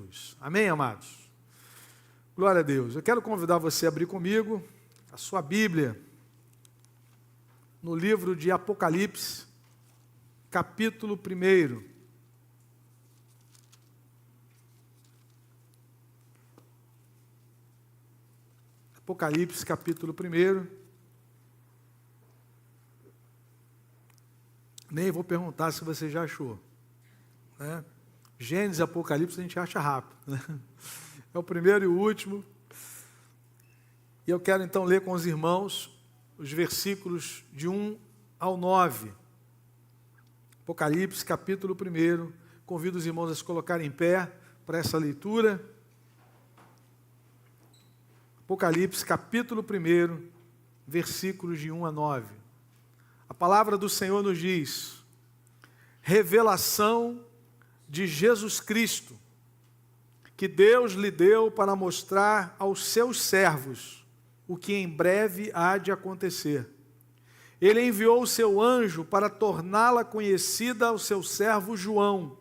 Jesus. Amém, amados? Glória a Deus. Eu quero convidar você a abrir comigo a sua Bíblia no livro de Apocalipse, capítulo 1. Apocalipse, capítulo 1. Nem vou perguntar se você já achou, né? Gênesis e Apocalipse a gente acha rápido, né? É o primeiro e o último. E eu quero então ler com os irmãos os versículos de 1 ao 9. Apocalipse, capítulo 1. Convido os irmãos a se colocarem em pé para essa leitura. Apocalipse, capítulo 1, versículos de 1 a 9. A palavra do Senhor nos diz: revelação de Jesus Cristo, que Deus lhe deu para mostrar aos seus servos o que em breve há de acontecer. Ele enviou o seu anjo para torná-la conhecida ao seu servo João,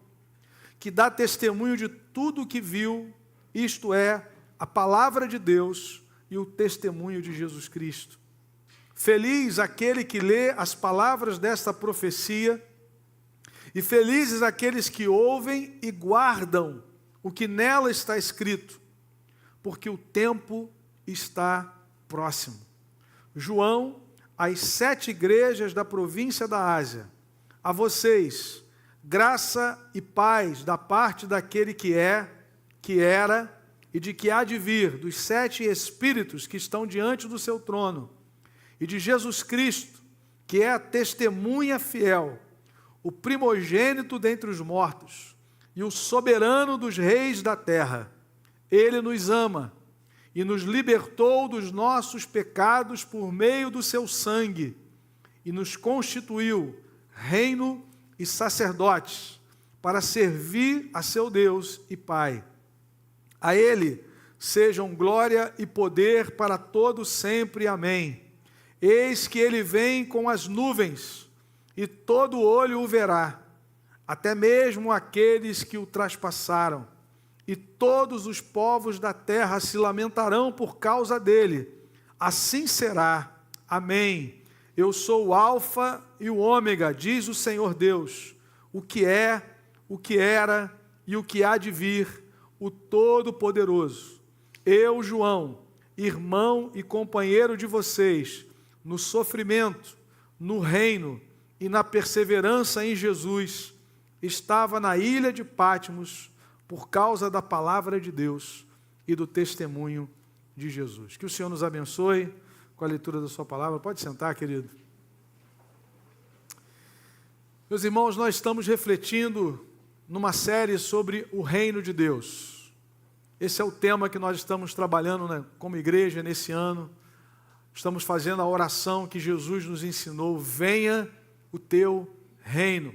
que dá testemunho de tudo o que viu, isto é, a palavra de Deus e o testemunho de Jesus Cristo. Feliz aquele que lê as palavras desta profecia, e felizes aqueles que ouvem e guardam o que nela está escrito, porque o tempo está próximo. João, às 7 igrejas da província da Ásia, a vocês, graça e paz da parte daquele que é, que era e de que há de vir, dos 7 Espíritos que estão diante do seu trono, e de Jesus Cristo, que é a testemunha fiel, o primogênito dentre os mortos e o soberano dos reis da terra. Ele nos ama e nos libertou dos nossos pecados por meio do seu sangue e nos constituiu reino e sacerdotes para servir a seu Deus e Pai. A Ele sejam glória e poder para todos sempre. Amém. Eis que Ele vem com as nuvens, e todo olho o verá, até mesmo aqueles que o traspassaram, e todos os povos da terra se lamentarão por causa dele. Assim será. Amém. Eu sou o Alfa e o Ômega, diz o Senhor Deus, o que é, o que era e o que há de vir, o Todo-Poderoso. Eu, João, irmão e companheiro de vocês, no sofrimento, no reino e na perseverança em Jesus, estava na ilha de Patmos por causa da palavra de Deus e do testemunho de Jesus. Que o Senhor nos abençoe com a leitura da sua palavra. Pode sentar, querido. Meus irmãos, nós estamos refletindo numa série sobre o reino de Deus. Esse é o tema que nós estamos trabalhando, como igreja nesse ano. Estamos fazendo a oração que Jesus nos ensinou: venha o teu reino.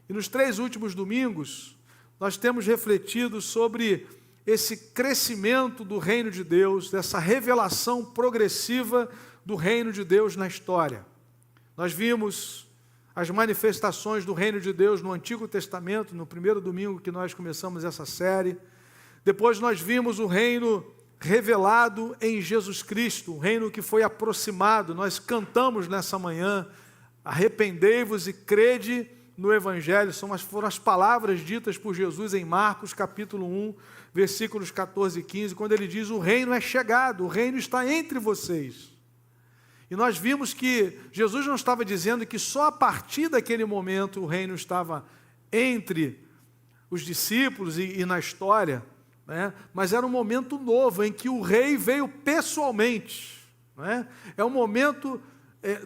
E nos 3 últimos domingos, nós temos refletido sobre esse crescimento do reino de Deus, dessa revelação progressiva do reino de Deus na história. Nós vimos as manifestações do reino de Deus no Antigo Testamento, no primeiro domingo que nós começamos essa série. Depois nós vimos o reino revelado em Jesus Cristo, o reino que foi aproximado. Nós cantamos nessa manhã: arrependei-vos e crede no Evangelho. Foram as palavras ditas por Jesus em Marcos capítulo 1, versículos 14 e 15, quando ele diz: o reino é chegado, o reino está entre vocês. E nós vimos que Jesus não estava dizendo que só a partir daquele momento o reino estava entre os discípulos e na história, né? Mas era um momento novo em que o rei veio pessoalmente, né? É um momento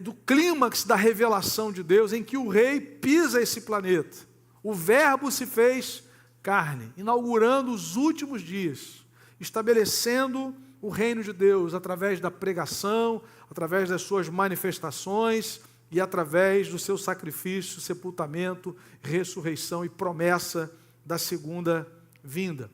do clímax da revelação de Deus, em que o rei pisa esse planeta. O verbo se fez carne, inaugurando os últimos dias, estabelecendo o reino de Deus através da pregação, através das suas manifestações e através do seu sacrifício, sepultamento, ressurreição e promessa da segunda vinda.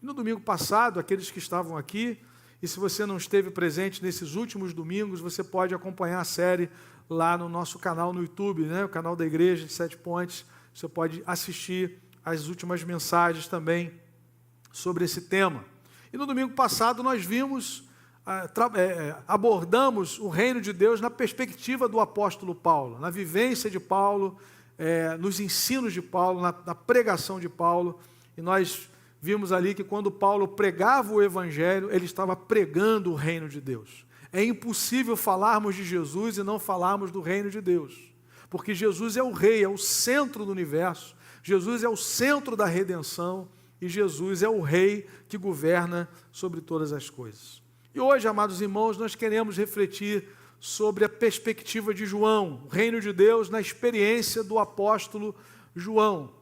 E no domingo passado, aqueles que estavam aqui, e se você não esteve presente nesses últimos domingos, você pode acompanhar a série lá no nosso canal no YouTube, né? O canal da Igreja de 7 Pontes. Você pode assistir as últimas mensagens também sobre esse tema. E no domingo passado nós vimos, abordamos o reino de Deus na perspectiva do apóstolo Paulo, na vivência de Paulo, nos ensinos de Paulo, na pregação de Paulo. E nós vimos ali que quando Paulo pregava o evangelho, ele estava pregando o reino de Deus. É impossível falarmos de Jesus e não falarmos do reino de Deus, porque Jesus é o rei, é o centro do universo, Jesus é o centro da redenção e Jesus é o rei que governa sobre todas as coisas. E hoje, amados irmãos, nós queremos refletir sobre a perspectiva de João, o reino de Deus na experiência do apóstolo João,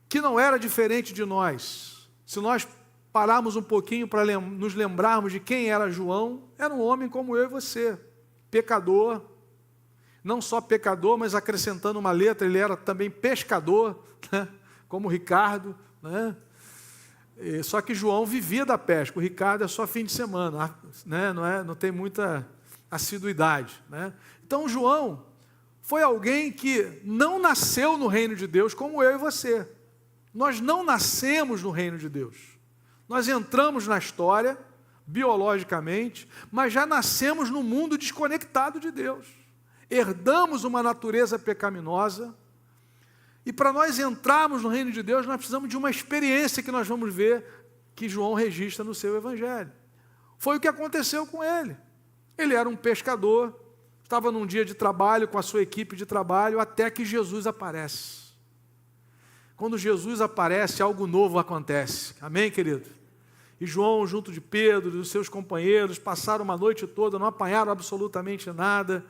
que não era diferente de nós. Se nós pararmos um pouquinho para nos lembrarmos de quem era João, era um homem como eu e você, pecador, não só pecador, mas acrescentando uma letra, ele era também pescador, né? Como o Ricardo, né? Só que João vivia da pesca, o Ricardo é só fim de semana, né? Não tem muita assiduidade, né? Então João foi alguém que não nasceu no reino de Deus como eu e você. Nós não nascemos no reino de Deus. Nós entramos na história, biologicamente, mas já nascemos no mundo desconectado de Deus. Herdamos uma natureza pecaminosa, e para nós entrarmos no reino de Deus, nós precisamos de uma experiência que nós vamos ver que João registra no seu evangelho. Foi o que aconteceu com ele. Ele era um pescador, estava num dia de trabalho com a sua equipe de trabalho, até que Jesus aparece. Quando Jesus aparece, algo novo acontece. Amém, querido? E João, junto de Pedro e dos seus companheiros, passaram uma noite toda, não apanharam absolutamente nada.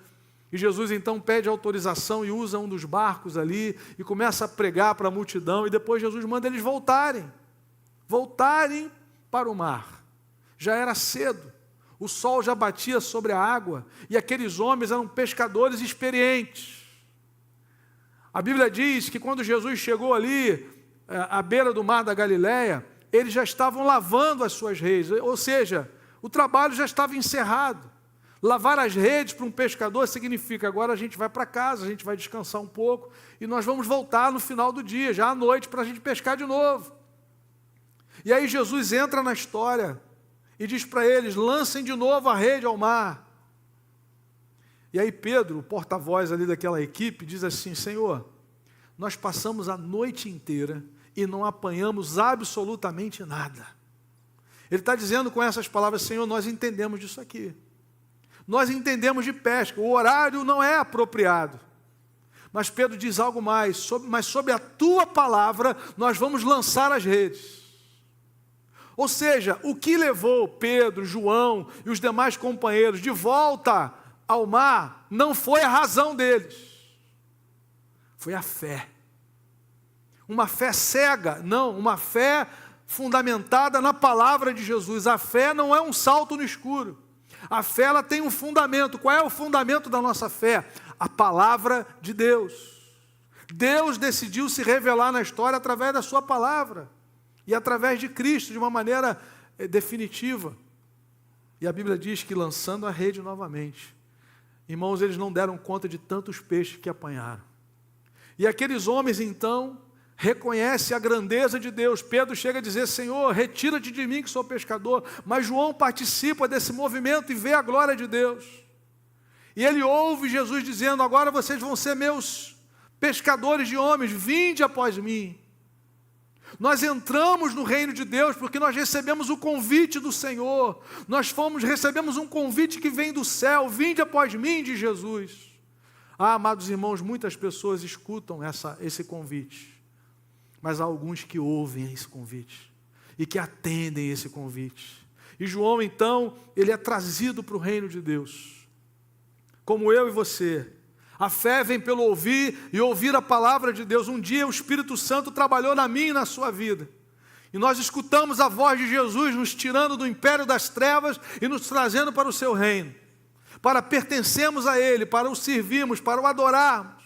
E Jesus então pede autorização e usa um dos barcos ali e começa a pregar para a multidão. E depois Jesus manda eles voltarem para o mar. Já era cedo, o sol já batia sobre a água e aqueles homens eram pescadores experientes. A Bíblia diz que quando Jesus chegou ali, à beira do mar da Galileia, eles já estavam lavando as suas redes, ou seja, o trabalho já estava encerrado. Lavar as redes para um pescador significa agora a gente vai para casa, a gente vai descansar um pouco e nós vamos voltar no final do dia, já à noite, para a gente pescar de novo. E aí Jesus entra na história e diz para eles, lancem de novo a rede ao mar. E aí Pedro, o porta-voz ali daquela equipe, diz assim, Senhor, nós passamos a noite inteira e não apanhamos absolutamente nada. Ele está dizendo com essas palavras, Senhor, nós entendemos disso aqui. Nós entendemos de pesca, o horário não é apropriado. Mas Pedro diz algo mais, mas sob a tua palavra nós vamos lançar as redes. Ou seja, o que levou Pedro, João e os demais companheiros de volta ao mar não foi a razão deles, foi a fé. Uma fé cega, não, uma fé fundamentada na palavra de Jesus. A fé não é um salto no escuro. A fé ela tem um fundamento. Qual é o fundamento da nossa fé? A palavra de Deus. Deus decidiu se revelar na história através da sua palavra e através de Cristo de uma maneira definitiva. E a Bíblia diz que lançando a rede novamente, irmãos, eles não deram conta de tantos peixes que apanharam. E aqueles homens então reconhece a grandeza de Deus. Pedro chega a dizer, Senhor, retira-te de mim que sou pescador. Mas João participa desse movimento e vê a glória de Deus. E ele ouve Jesus dizendo, agora vocês vão ser meus pescadores de homens, vinde após mim. Nós entramos no reino de Deus porque nós recebemos o convite do Senhor. Recebemos um convite que vem do céu, vinde após mim, de Jesus. Amados irmãos, muitas pessoas escutam esse convite. Mas há alguns que ouvem esse convite e que atendem esse convite. E João, então, ele é trazido para o reino de Deus. Como eu e você. A fé vem pelo ouvir e ouvir a palavra de Deus. Um dia o Espírito Santo trabalhou na minha e na sua vida. E nós escutamos a voz de Jesus nos tirando do império das trevas e nos trazendo para o seu reino. Para pertencermos a Ele, para o servirmos, para o adorarmos.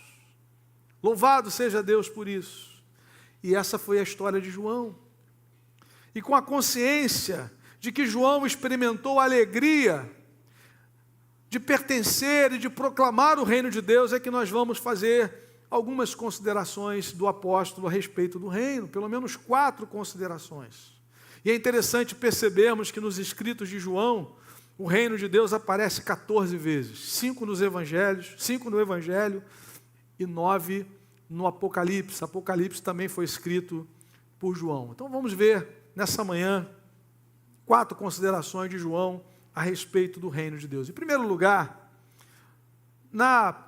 Louvado seja Deus por isso. E essa foi a história de João. E com a consciência de que João experimentou a alegria de pertencer e de proclamar o reino de Deus, é que nós vamos fazer algumas considerações do apóstolo a respeito do reino, pelo menos 4 considerações. E é interessante percebermos que nos escritos de João, o reino de Deus aparece 14 vezes, 5 nos evangelhos, 5 no evangelho e 9 no Apocalipse. Apocalipse também foi escrito por João. Então vamos ver nessa manhã 4 considerações de João a respeito do reino de Deus. Em primeiro lugar, na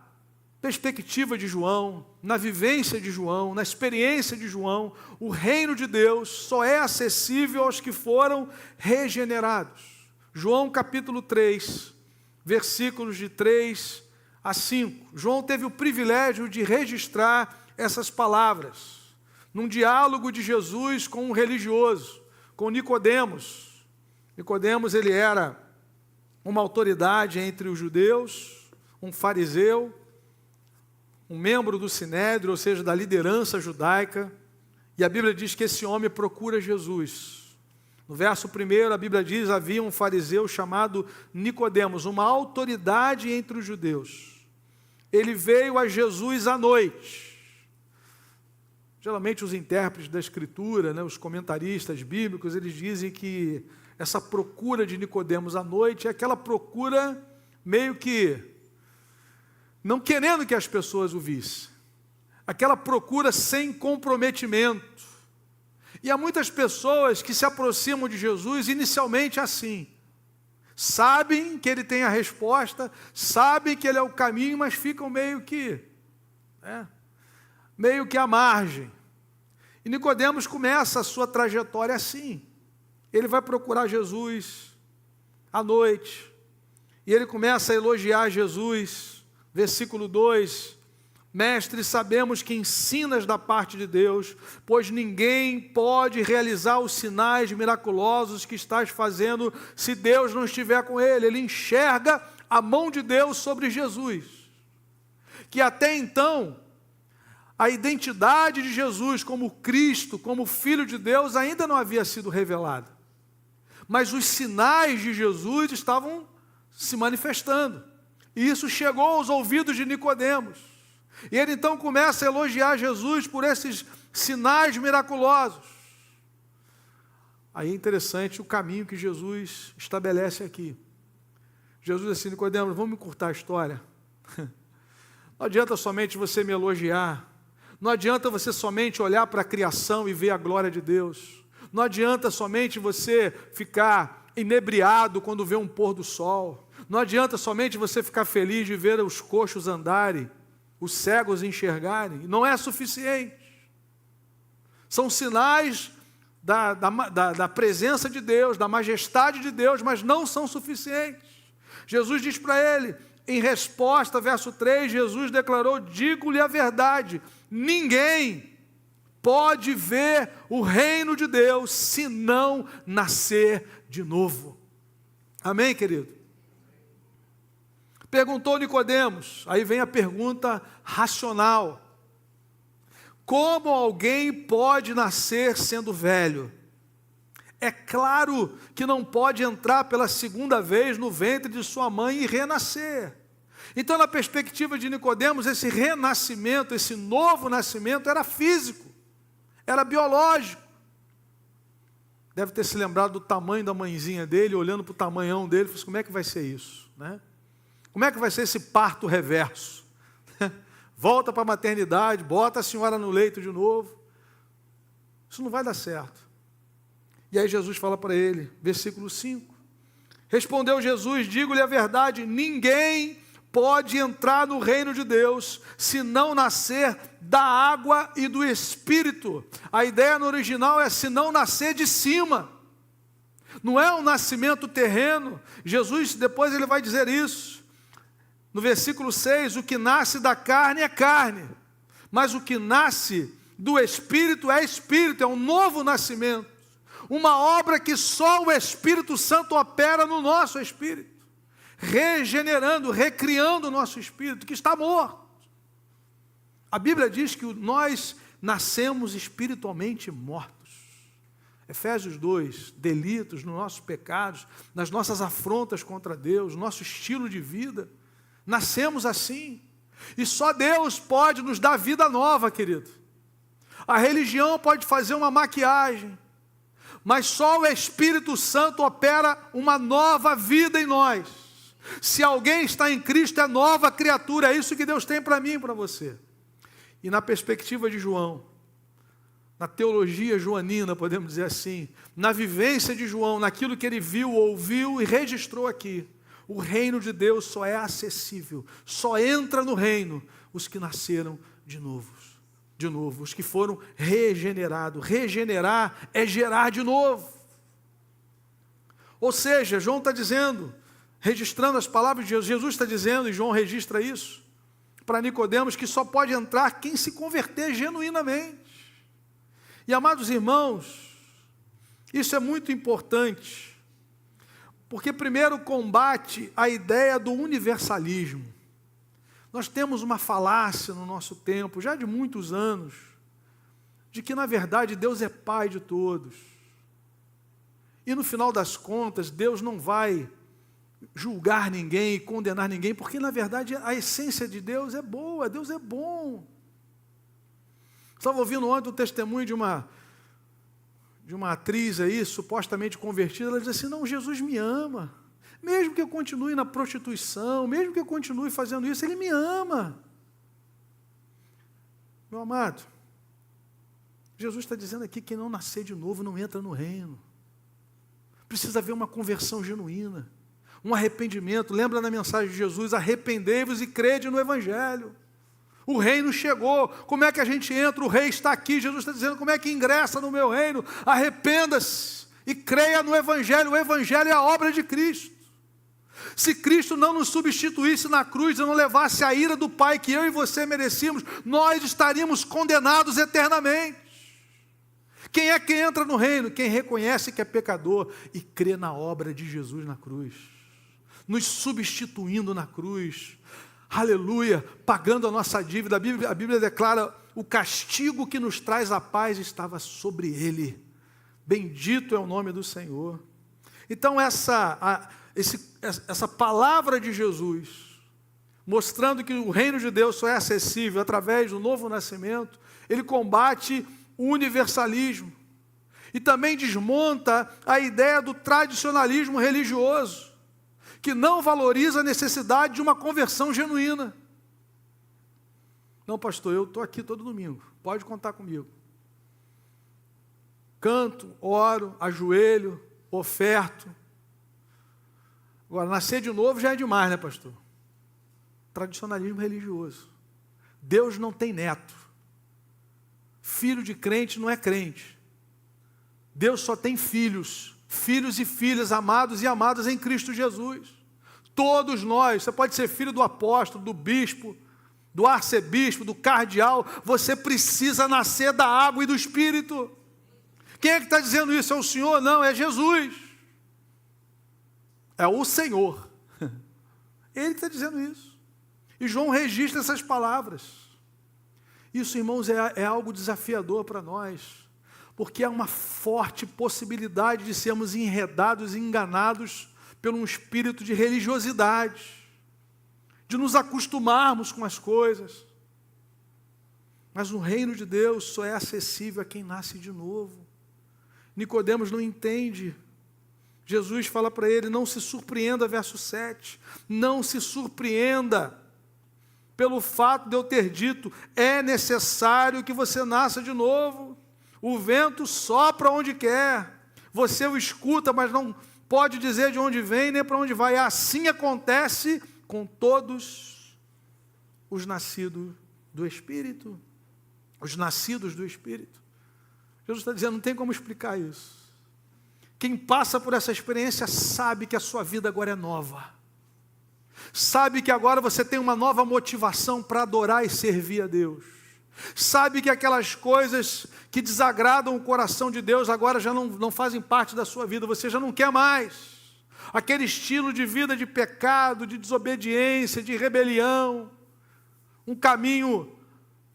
perspectiva de João, na vivência de João, na experiência de João, o reino de Deus só é acessível aos que foram regenerados. João capítulo 3, versículos de 3 a 5. João teve o privilégio de registrar essas palavras num diálogo de Jesus com um religioso, com Nicodemos. Nicodemos, ele era uma autoridade entre os judeus, um fariseu, um membro do Sinédrio, ou seja, da liderança judaica, e a Bíblia diz que esse homem procura Jesus. No verso 1, a Bíblia diz, havia um fariseu chamado Nicodemos, uma autoridade entre os judeus. Ele veio a Jesus à noite. Geralmente os intérpretes da Escritura, os comentaristas bíblicos, eles dizem que essa procura de Nicodemos à noite é aquela procura meio que não querendo que as pessoas o vissem. Aquela procura sem comprometimento. E há muitas pessoas que se aproximam de Jesus inicialmente assim. Sabem que ele tem a resposta, sabem que ele é o caminho, mas ficam meio que à margem. E Nicodemos começa a sua trajetória assim. Ele vai procurar Jesus à noite. E ele começa a elogiar Jesus. Versículo 2. Mestre, sabemos que ensinas da parte de Deus, pois ninguém pode realizar os sinais miraculosos que estás fazendo se Deus não estiver com ele. Ele enxerga a mão de Deus sobre Jesus. Que até então, a identidade de Jesus como Cristo, como Filho de Deus, ainda não havia sido revelada. Mas os sinais de Jesus estavam se manifestando. E isso chegou aos ouvidos de Nicodemos. E ele então começa a elogiar Jesus por esses sinais miraculosos. Aí é interessante o caminho que Jesus estabelece aqui. Jesus diz assim, Nicodemos, vamos encurtar a história. Não adianta somente você me elogiar. Não adianta você somente olhar para a criação e ver a glória de Deus. Não adianta somente você ficar inebriado quando vê um pôr do sol. Não adianta somente você ficar feliz de ver os coxos andarem, os cegos enxergarem. Não é suficiente. São sinais da presença de Deus, da majestade de Deus, mas não são suficientes. Jesus diz para ele, em resposta, verso 3, Jesus declarou, digo-lhe a verdade, ninguém pode ver o reino de Deus se não nascer de novo. Amém, querido? Perguntou Nicodemos, aí vem a pergunta racional. Como alguém pode nascer sendo velho? É claro que não pode entrar pela segunda vez no ventre de sua mãe e renascer. Então, na perspectiva de Nicodemos, esse renascimento, esse novo nascimento era físico, era biológico. Deve ter se lembrado do tamanho da mãezinha dele, olhando para o tamanhão dele, falou assim, como é que vai ser isso, né? Como é que vai ser esse parto reverso? Volta para a maternidade, bota a senhora no leito de novo. Isso não vai dar certo. E aí Jesus fala para ele, versículo 5. Respondeu Jesus, digo-lhe a verdade, ninguém pode entrar no reino de Deus se não nascer da água e do Espírito. A ideia no original é se não nascer de cima. Não é um nascimento terreno. Jesus, depois ele vai dizer isso. No versículo 6, o que nasce da carne é carne, mas o que nasce do Espírito é Espírito, é um novo nascimento. Uma obra que só o Espírito Santo opera no nosso espírito, regenerando, recriando o nosso espírito, que está morto. A Bíblia diz que nós nascemos espiritualmente mortos. Efésios 2, delitos nos nossos pecados, nas nossas afrontas contra Deus, nosso estilo de vida. Nascemos assim, e só Deus pode nos dar vida nova, querido. A religião pode fazer uma maquiagem, mas só o Espírito Santo opera uma nova vida em nós. Se alguém está em Cristo, é nova criatura, é isso que Deus tem para mim e para você. E na perspectiva de João, na teologia joanina, podemos dizer assim, na vivência de João, naquilo que ele viu, ouviu e registrou aqui, o reino de Deus só é acessível, só entra no reino os que nasceram de novo, os que foram regenerados. Regenerar é gerar de novo. Ou seja, João está dizendo, registrando as palavras de Jesus, Jesus está dizendo, e João registra isso, para Nicodemos, que só pode entrar quem se converter genuinamente. E amados irmãos, isso é muito importante, porque primeiro combate a ideia do universalismo. Nós temos uma falácia no nosso tempo, já de muitos anos, de que na verdade Deus é Pai de todos. E no final das contas, Deus não vai julgar ninguém e condenar ninguém, porque na verdade a essência de Deus é boa, Deus é bom. Estava ouvindo ontem um testemunho de uma atriz aí, supostamente convertida. Ela diz assim, não, Jesus me ama. Mesmo que eu continue na prostituição, mesmo que eu continue fazendo isso, Ele me ama. Meu amado, Jesus está dizendo aqui que quem não nascer de novo não entra no reino. Precisa haver uma conversão genuína, um arrependimento. Lembra da mensagem de Jesus, arrependei-vos e crede no Evangelho. O reino chegou, como é que a gente entra? O rei está aqui, Jesus está dizendo, como é que ingressa no meu reino? Arrependa-se e creia no Evangelho, o Evangelho é a obra de Cristo. Se Cristo não nos substituísse na cruz e não levasse a ira do Pai que eu e você merecíamos, nós estaríamos condenados eternamente. Quem é que entra no reino? Quem reconhece que é pecador e crê na obra de Jesus na cruz, nos substituindo na cruz, aleluia, pagando a nossa dívida. A Bíblia declara, o castigo que nos traz a paz estava sobre Ele. Bendito é o nome do Senhor. Então essa palavra de Jesus, mostrando que o reino de Deus só é acessível através do novo nascimento, ele combate o universalismo e também desmonta a ideia do tradicionalismo religioso, que não valoriza a necessidade de uma conversão genuína. Não, pastor, eu estou aqui todo domingo, pode contar comigo. Canto, oro, ajoelho, oferto. Agora, nascer de novo já é demais, né, pastor? Tradicionalismo religioso. Deus não tem neto. Filho de crente não é crente. Deus só tem filhos. Filhos e filhas amados e amadas em Cristo Jesus. Todos nós, você pode ser filho do apóstolo, do bispo, do arcebispo, do cardeal, você precisa nascer da água e do Espírito. Quem é que está dizendo isso? É o Senhor? Não, é Jesus. É o Senhor. Ele está dizendo isso. E João registra essas palavras. Isso, irmãos, é algo desafiador para nós, porque há uma forte possibilidade de sermos enredados e enganados por um espírito de religiosidade, de nos acostumarmos com as coisas. Mas o reino de Deus só é acessível a quem nasce de novo. Nicodemos não entende. Jesus fala para ele, não se surpreenda, verso 7, não se surpreenda pelo fato de eu ter dito, é necessário que você nasça de novo. O vento sopra onde quer, você o escuta, mas não pode dizer de onde vem nem para onde vai. Assim acontece com todos os nascidos do Espírito. Os nascidos do Espírito. Jesus está dizendo, não tem como explicar isso. Quem passa por essa experiência sabe que a sua vida agora é nova. Sabe que agora você tem uma nova motivação para adorar e servir a Deus. Sabe que aquelas coisas que desagradam o coração de Deus agora já não fazem parte da sua vida. Você já não quer mais. Aquele estilo de vida de pecado, de desobediência, de rebelião. Um caminho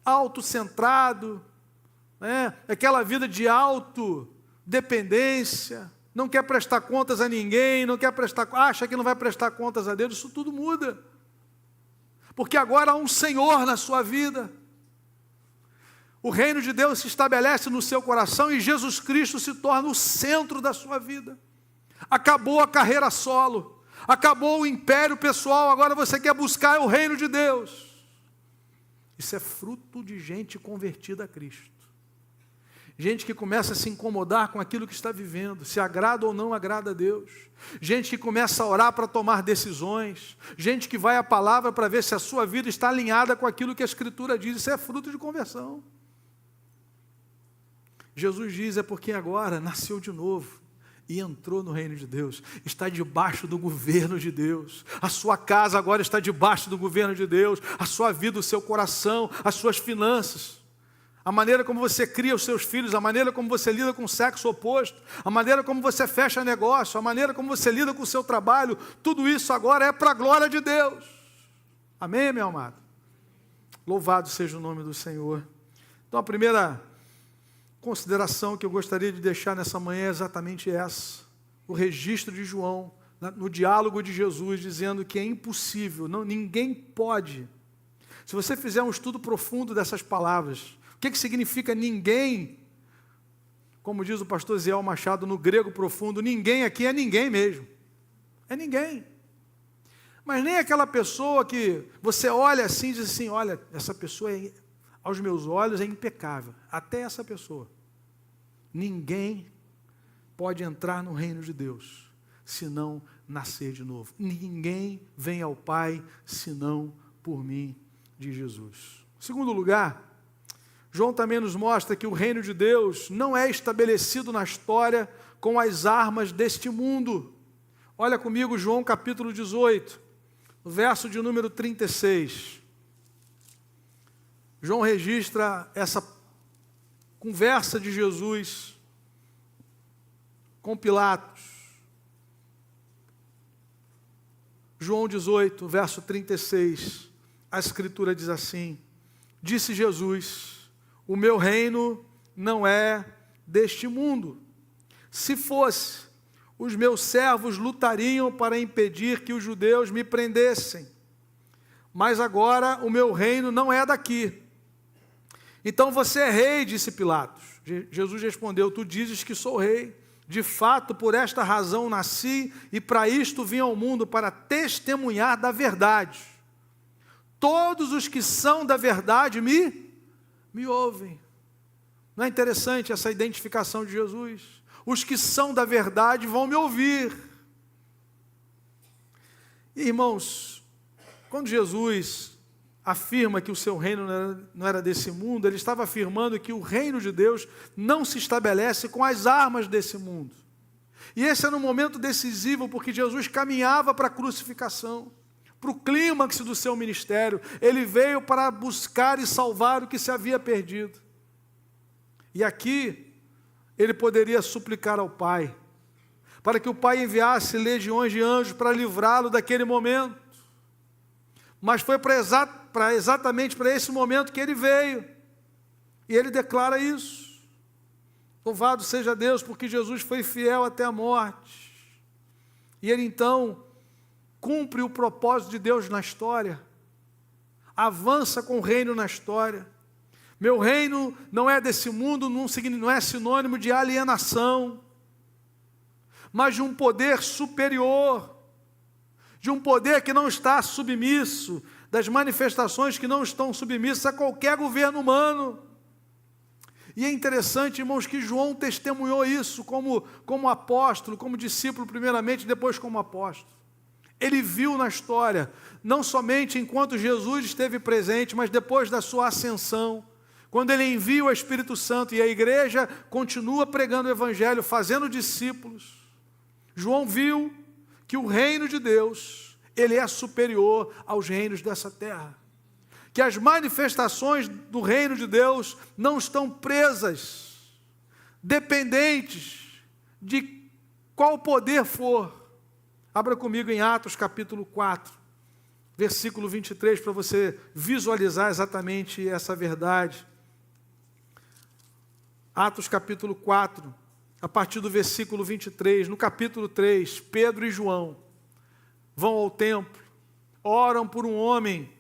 autocentrado, né? Aquela vida de autodependência, não quer prestar contas a ninguém, acha que não vai prestar contas a Deus, isso tudo muda, porque agora há um Senhor na sua vida. o reino de Deus se estabelece no seu coração e Jesus Cristo se torna o centro da sua vida. Acabou a carreira solo, acabou o império pessoal, agora você quer buscar o reino de Deus. Isso é fruto de gente convertida a Cristo. Gente que começa a se incomodar com aquilo que está vivendo, se agrada ou não agrada a Deus. Gente que começa a orar para tomar decisões. Gente que vai à palavra para ver se a sua vida está alinhada com aquilo que a Escritura diz. Isso é fruto de conversão. Jesus diz, é porque agora nasceu de novo e entrou no reino de Deus, está debaixo do governo de Deus. A sua casa agora está debaixo do governo de Deus, a sua vida, o seu coração, as suas finanças, a maneira como você cria os seus filhos, a maneira como você lida com o sexo oposto, a maneira como você fecha negócio, a maneira como você lida com o seu trabalho, tudo isso agora é para a glória de Deus. Amém, meu amado? Louvado seja o nome do Senhor. Então a primeira consideração que eu gostaria de deixar nessa manhã é exatamente essa. O registro de João, no diálogo de Jesus, dizendo que é impossível, ninguém pode. Se você fizer um estudo profundo dessas palavras, o que significa ninguém? Como diz o pastor Ziel Machado, no grego profundo, ninguém aqui é ninguém mesmo. É ninguém. Mas nem aquela pessoa que você olha assim e diz assim, olha, essa pessoa aos meus olhos é impecável. Até essa pessoa. Ninguém pode entrar no reino de Deus se não nascer de novo. Ninguém vem ao Pai senão por mim, diz Jesus. Em segundo lugar, João também nos mostra que o reino de Deus não é estabelecido na história com as armas deste mundo. Olha comigo João capítulo 18, o verso de número 36. João registra essa conversa de Jesus com Pilatos. João 18, verso 36, a Escritura diz assim, disse Jesus, o meu reino não é deste mundo. Se fosse, os meus servos lutariam para impedir que os judeus me prendessem. Mas agora o meu reino não é daqui. Então você é rei, disse Pilatos. Jesus respondeu, tu dizes que sou rei. De fato, por esta razão nasci e para isto vim ao mundo, para testemunhar da verdade. Todos os que são da verdade me ouvem. Não é interessante essa identificação de Jesus? Os que são da verdade vão me ouvir. E, irmãos, quando Jesus afirma que o seu reino não era desse mundo, ele estava afirmando que o reino de Deus não se estabelece com as armas desse mundo. E esse era um momento decisivo, porque Jesus caminhava para a crucificação, para o clímax do seu ministério. Ele veio para buscar e salvar o que se havia perdido. E aqui, ele poderia suplicar ao Pai, para que o Pai enviasse legiões de anjos para livrá-lo daquele momento. Mas foi exatamente para esse momento que ele veio. E ele declara isso. Louvado seja Deus, porque Jesus foi fiel até a morte. E ele então cumpre o propósito de Deus na história. Avança com o reino na história. Meu reino não é desse mundo, não é sinônimo de alienação, mas de um poder superior, de um poder que não está submisso, das manifestações que não estão submissas a qualquer governo humano. E é interessante, irmãos, que João testemunhou isso como apóstolo, como discípulo primeiramente, depois como apóstolo. Ele viu na história, não somente enquanto Jesus esteve presente, mas depois da sua ascensão, quando ele envia o Espírito Santo e a igreja continua pregando o Evangelho, fazendo discípulos. João viu que o reino de Deus, ele é superior aos reinos dessa terra. Que as manifestações do reino de Deus não estão presas, dependentes de qual poder for. Abra comigo em Atos capítulo 4, versículo 23, para você visualizar exatamente essa verdade. Atos capítulo 4, a partir do versículo 23, no capítulo 3, Pedro e João vão ao templo, oram por um homem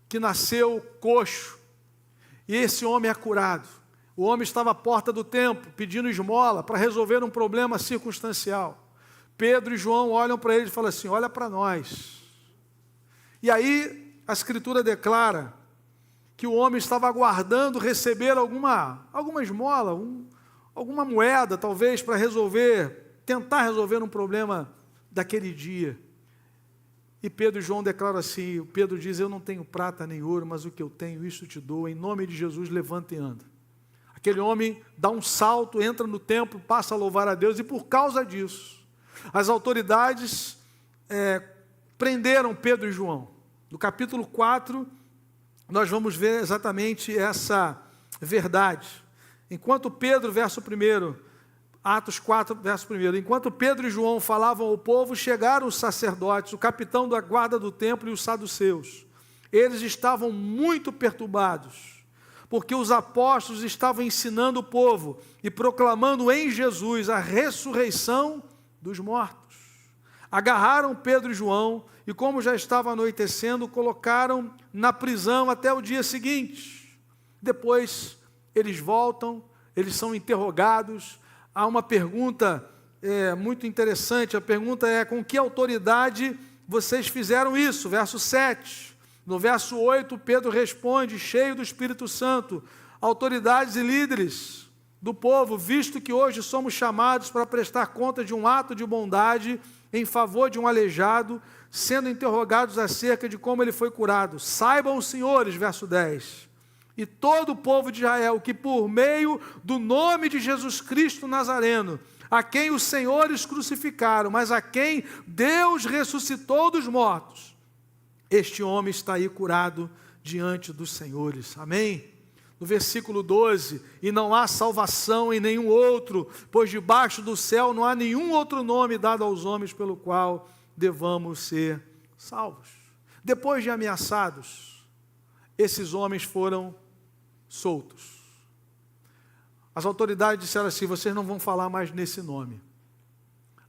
que nasceu coxo, e esse homem é curado. O homem estava à porta do templo, pedindo esmola para resolver um problema circunstancial. Pedro e João olham para ele e falam assim: olha para nós. E aí a Escritura declara que o homem estava aguardando receber alguma esmola, alguma moeda, talvez, para tentar resolver um problema daquele dia. E Pedro e João declaram assim, Pedro diz: eu não tenho prata nem ouro, mas o que eu tenho, isso te dou, em nome de Jesus, levanta e anda. Aquele homem dá um salto, entra no templo, passa a louvar a Deus, e por causa disso, as autoridades prenderam Pedro e João. No capítulo 4, nós vamos ver exatamente essa verdade. Enquanto Pedro, verso 1, Atos 4, verso 1, enquanto Pedro e João falavam ao povo, chegaram os sacerdotes, o capitão da guarda do templo e os saduceus. Eles estavam muito perturbados, porque os apóstolos estavam ensinando o povo e proclamando em Jesus a ressurreição dos mortos. Agarraram Pedro e João e, como já estava anoitecendo, colocaram na prisão até o dia seguinte. Depois eles voltam, eles são interrogados. Há uma pergunta muito interessante, a pergunta é: com que autoridade vocês fizeram isso? Verso 7. No verso 8, Pedro responde, cheio do Espírito Santo: autoridades e líderes do povo, visto que hoje somos chamados para prestar conta de um ato de bondade em favor de um aleijado, sendo interrogados acerca de como ele foi curado. Saibam os senhores, verso 10, e todo o povo de Israel, que por meio do nome de Jesus Cristo Nazareno, a quem os senhores crucificaram, mas a quem Deus ressuscitou dos mortos, este homem está aí curado diante dos senhores. Amém? No versículo 12, e não há salvação em nenhum outro, pois debaixo do céu não há nenhum outro nome dado aos homens pelo qual devamos ser salvos. Depois de ameaçados, esses homens foram soltos. As autoridades disseram assim: vocês não vão falar mais nesse nome.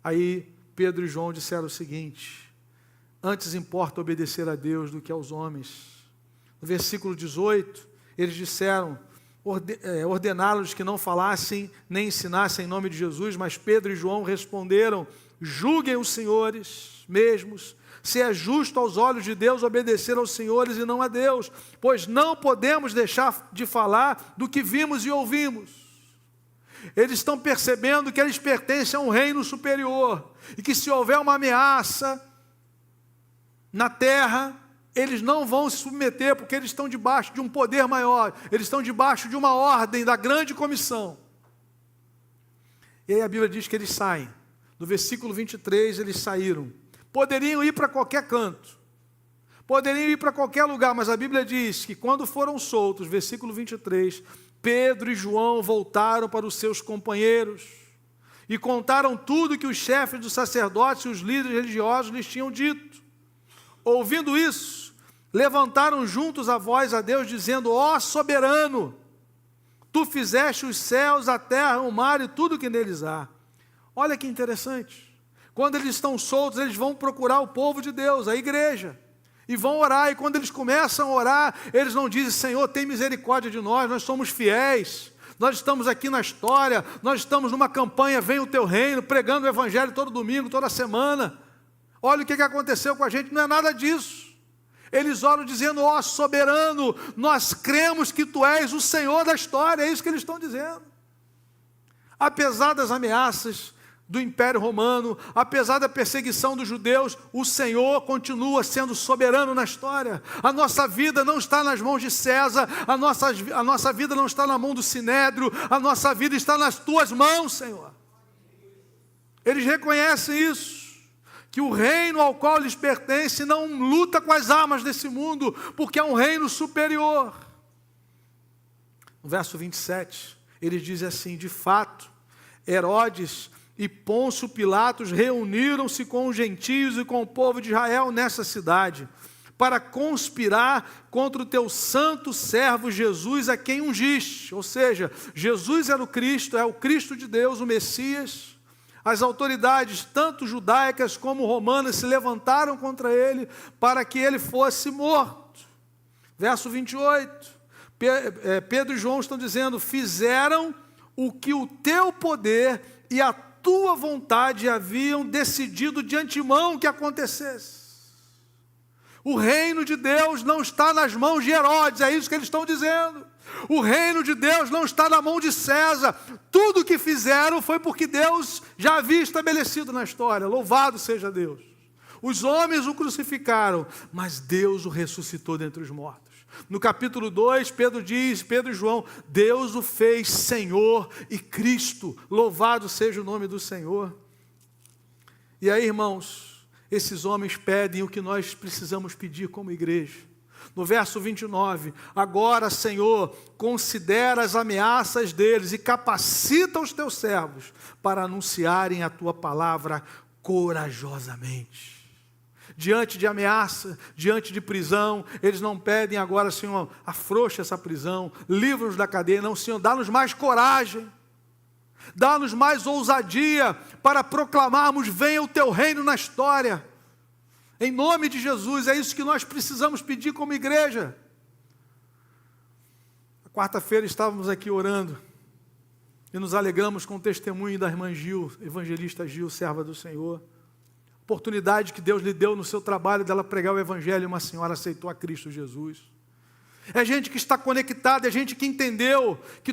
Aí Pedro e João disseram o seguinte: antes importa obedecer a Deus do que aos homens. No versículo 18, eles disseram, ordenaram-lhes que não falassem nem ensinassem em nome de Jesus, mas Pedro e João responderam: julguem os senhores mesmos, se é justo aos olhos de Deus obedecer aos senhores e não a Deus, pois não podemos deixar de falar do que vimos e ouvimos. Eles estão percebendo que eles pertencem a um reino superior, e que se houver uma ameaça na terra, eles não vão se submeter, porque eles estão debaixo de um poder maior, eles estão debaixo de uma ordem da grande comissão. E aí a Bíblia diz que eles saem. No versículo 23, eles saíram. Poderiam ir para qualquer canto, poderiam ir para qualquer lugar, mas a Bíblia diz que quando foram soltos, versículo 23, Pedro e João voltaram para os seus companheiros e contaram tudo que os chefes dos sacerdotes e os líderes religiosos lhes tinham dito. Ouvindo isso, levantaram juntos a voz a Deus, dizendo: ó soberano, tu fizeste os céus, a terra, o mar e tudo que neles há. Olha que interessante. Quando eles estão soltos, eles vão procurar o povo de Deus, a igreja, e vão orar. E quando eles começam a orar, eles não dizem: Senhor, tem misericórdia de nós somos fiéis, nós estamos aqui na história, nós estamos numa campanha, vem o teu reino, pregando o evangelho todo domingo, toda semana. Olha o que aconteceu com a gente, não é nada disso. Eles oram dizendo: ó soberano, nós cremos que tu és o Senhor da história. É isso que eles estão dizendo. Apesar das ameaças do Império Romano, apesar da perseguição dos judeus, o Senhor continua sendo soberano na história. A nossa vida não está nas mãos de César, a nossa vida não está na mão do Sinédrio, a nossa vida está nas tuas mãos, Senhor. Eles reconhecem isso, que o reino ao qual eles pertencem não luta com as armas desse mundo, porque é um reino superior. No verso 27, eles dizem assim: de fato, Herodes e Pôncio Pilatos reuniram-se com os gentios e com o povo de Israel nessa cidade, para conspirar contra o teu santo servo Jesus, a quem ungiste. Ou seja, Jesus era o Cristo, é o Cristo de Deus, o Messias. As autoridades, tanto judaicas como romanas, se levantaram contra ele para que ele fosse morto. Verso 28, Pedro e João estão dizendo: fizeram o que o teu poder e a tua vontade haviam decidido de antemão que acontecesse. O reino de Deus não está nas mãos de Herodes, é isso que eles estão dizendo. O reino de Deus não está na mão de César. Tudo o que fizeram foi porque Deus já havia estabelecido na história. Louvado seja Deus. Os homens o crucificaram, mas Deus o ressuscitou dentre os mortos. No capítulo 2, Pedro e João, Deus o fez Senhor e Cristo. Louvado seja o nome do Senhor. E aí, irmãos, esses homens pedem o que nós precisamos pedir como igreja. No verso 29, agora, Senhor, considera as ameaças deles e capacita os teus servos para anunciarem a tua palavra corajosamente. Diante de ameaça, diante de prisão, eles não pedem agora: Senhor, afrouxa essa prisão, livra-nos da cadeia. Não, Senhor, dá-nos mais coragem, dá-nos mais ousadia para proclamarmos: venha o teu reino na história. Em nome de Jesus, é isso que nós precisamos pedir como igreja. Na quarta-feira estávamos aqui orando e nos alegramos com o testemunho da irmã Gil, evangelista Gil, serva do Senhor. Oportunidade que Deus lhe deu no seu trabalho dela pregar o evangelho, e uma senhora aceitou a Cristo Jesus. É gente que está conectada, é gente que entendeu que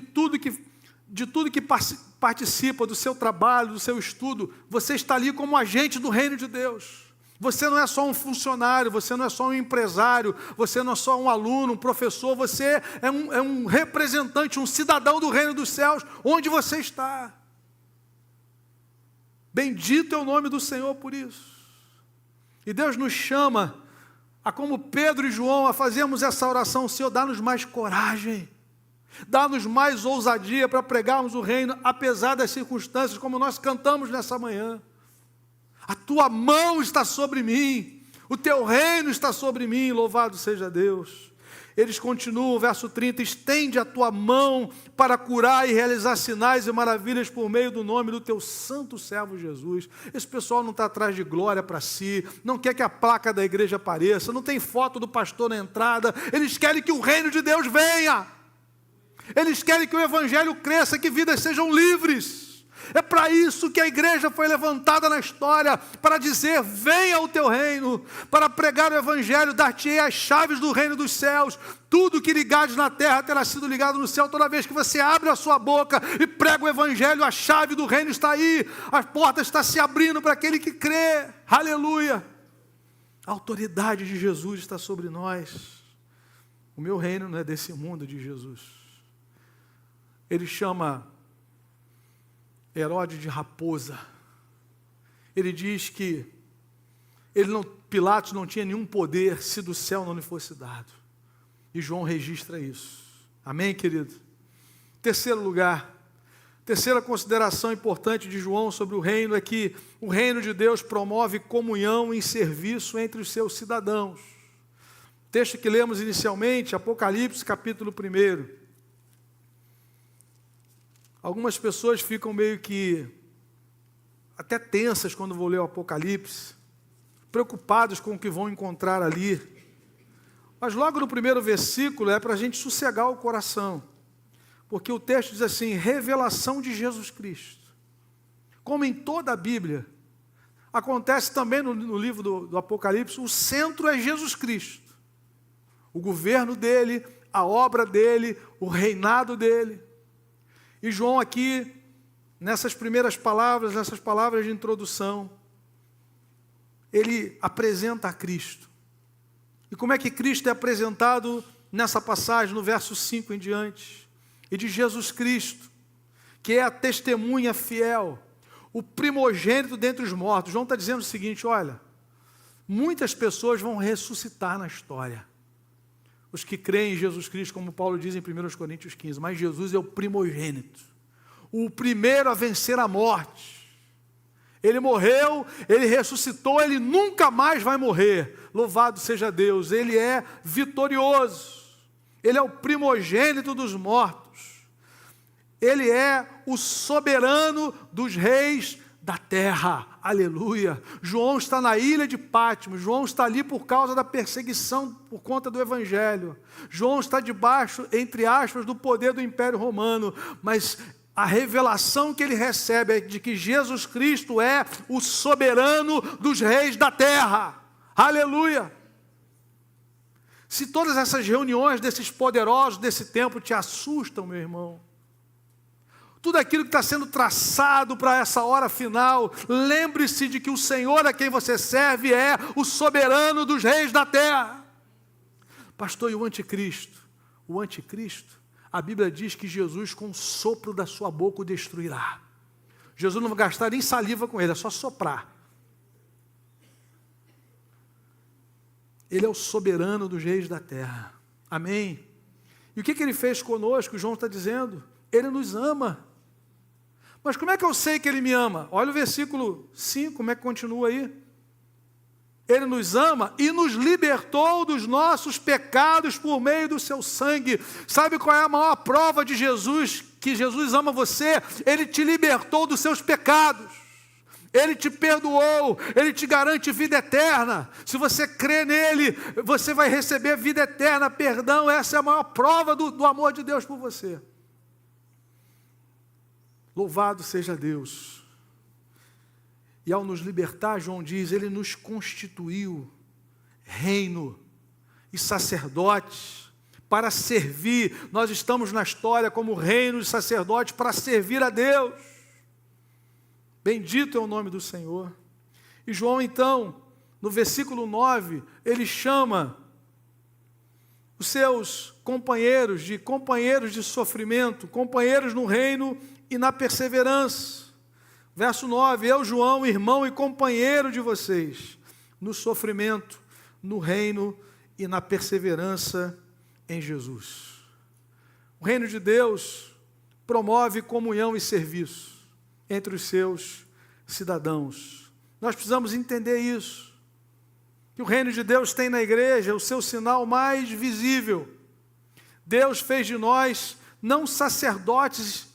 de tudo que participa do seu trabalho, do seu estudo, você está ali como agente do reino de Deus. Você não é só um funcionário, você não é só um empresário, você não é só um aluno, um professor, você é um representante, um cidadão do reino dos céus, onde você está. Bendito é o nome do Senhor por isso. E Deus nos chama, a como Pedro e João, a fazermos essa oração: Senhor, dá-nos mais coragem, dá-nos mais ousadia para pregarmos o reino, apesar das circunstâncias, como nós cantamos nessa manhã. A tua mão está sobre mim, o teu reino está sobre mim, louvado seja Deus. Eles continuam, verso 30, estende a tua mão para curar e realizar sinais e maravilhas por meio do nome do teu santo servo Jesus. Esse pessoal não está atrás de glória para si, não quer que a placa da igreja apareça, não tem foto do pastor na entrada, eles querem que o reino de Deus venha, eles querem que o evangelho cresça, que vidas sejam livres. É para isso que a igreja foi levantada na história, para dizer: venha o teu reino, para pregar o evangelho, dar-te-ei as chaves do reino dos céus. Tudo que ligares na terra terá sido ligado no céu. Toda vez que você abre a sua boca e prega o evangelho, a chave do reino está aí, a porta está se abrindo para aquele que crê. Aleluia! A autoridade de Jesus está sobre nós. O meu reino não é desse mundo, de Jesus. Ele chama Herodes de raposa. Ele diz que Pilatos não tinha nenhum poder se do céu não lhe fosse dado. E João registra isso. Amém, querido? Terceiro lugar, terceira consideração importante de João sobre o reino é que o reino de Deus promove comunhão e serviço entre os seus cidadãos. O texto que lemos inicialmente, Apocalipse, capítulo 1. Algumas pessoas ficam meio que até tensas quando vão ler o Apocalipse, preocupados com o que vão encontrar ali. Mas logo no primeiro versículo é para a gente sossegar o coração, porque o texto diz assim: revelação de Jesus Cristo. Como em toda a Bíblia, acontece também no livro do Apocalipse, o centro é Jesus Cristo. O governo dele, a obra dele, o reinado dele. E João aqui, nessas primeiras palavras, nessas palavras de introdução, ele apresenta a Cristo. E como é que Cristo é apresentado nessa passagem, no verso 5 em diante? E de Jesus Cristo, que é a testemunha fiel, o primogênito dentre os mortos. João está dizendo o seguinte: olha, muitas pessoas vão ressuscitar na história. Os que creem em Jesus Cristo, como Paulo diz em 1 Coríntios 15, mas Jesus é o primogênito, o primeiro a vencer a morte. Ele morreu, ele ressuscitou, ele nunca mais vai morrer. Louvado seja Deus, ele é vitorioso, ele é o primogênito dos mortos, ele é o soberano dos reis da terra, aleluia. João está na ilha de Patmos, João está ali por causa da perseguição por conta do evangelho. João está debaixo, entre aspas, do poder do Império Romano, mas a revelação que ele recebe é de que Jesus Cristo é o soberano dos reis da terra, aleluia. Se todas essas reuniões desses poderosos desse tempo te assustam, meu irmão, tudo aquilo que está sendo traçado para essa hora final, lembre-se de que o Senhor a quem você serve é o soberano dos reis da terra. Pastor, e o anticristo? O anticristo, a Bíblia diz que Jesus com o sopro da sua boca o destruirá. Jesus não vai gastar nem saliva com ele, é só soprar. Ele é o soberano dos reis da terra. Amém? E o que ele fez conosco? João está dizendo, ele nos ama. Mas como é que eu sei que ele me ama? Olha o versículo 5, como é que continua aí? Ele nos ama e nos libertou dos nossos pecados por meio do seu sangue. Sabe qual é a maior prova de Jesus, que Jesus ama você? Ele te libertou dos seus pecados. Ele te perdoou, Ele te garante vida eterna. Se você crê nele, você vai receber vida eterna, perdão. Essa é a maior prova do amor de Deus por você. Louvado seja Deus. E ao nos libertar, João diz, Ele nos constituiu reino e sacerdotes para servir. Nós estamos na história como reino e sacerdote para servir a Deus. Bendito é o nome do Senhor. E João então, no versículo 9, ele chama os seus companheiros de sofrimento, companheiros no reino e na perseverança. Verso 9, eu, João, irmão e companheiro de vocês, no sofrimento, no reino e na perseverança em Jesus. O reino de Deus promove comunhão e serviço entre os seus cidadãos. Nós precisamos entender isso, que o reino de Deus tem na igreja o seu sinal mais visível. Deus fez de nós não sacerdotes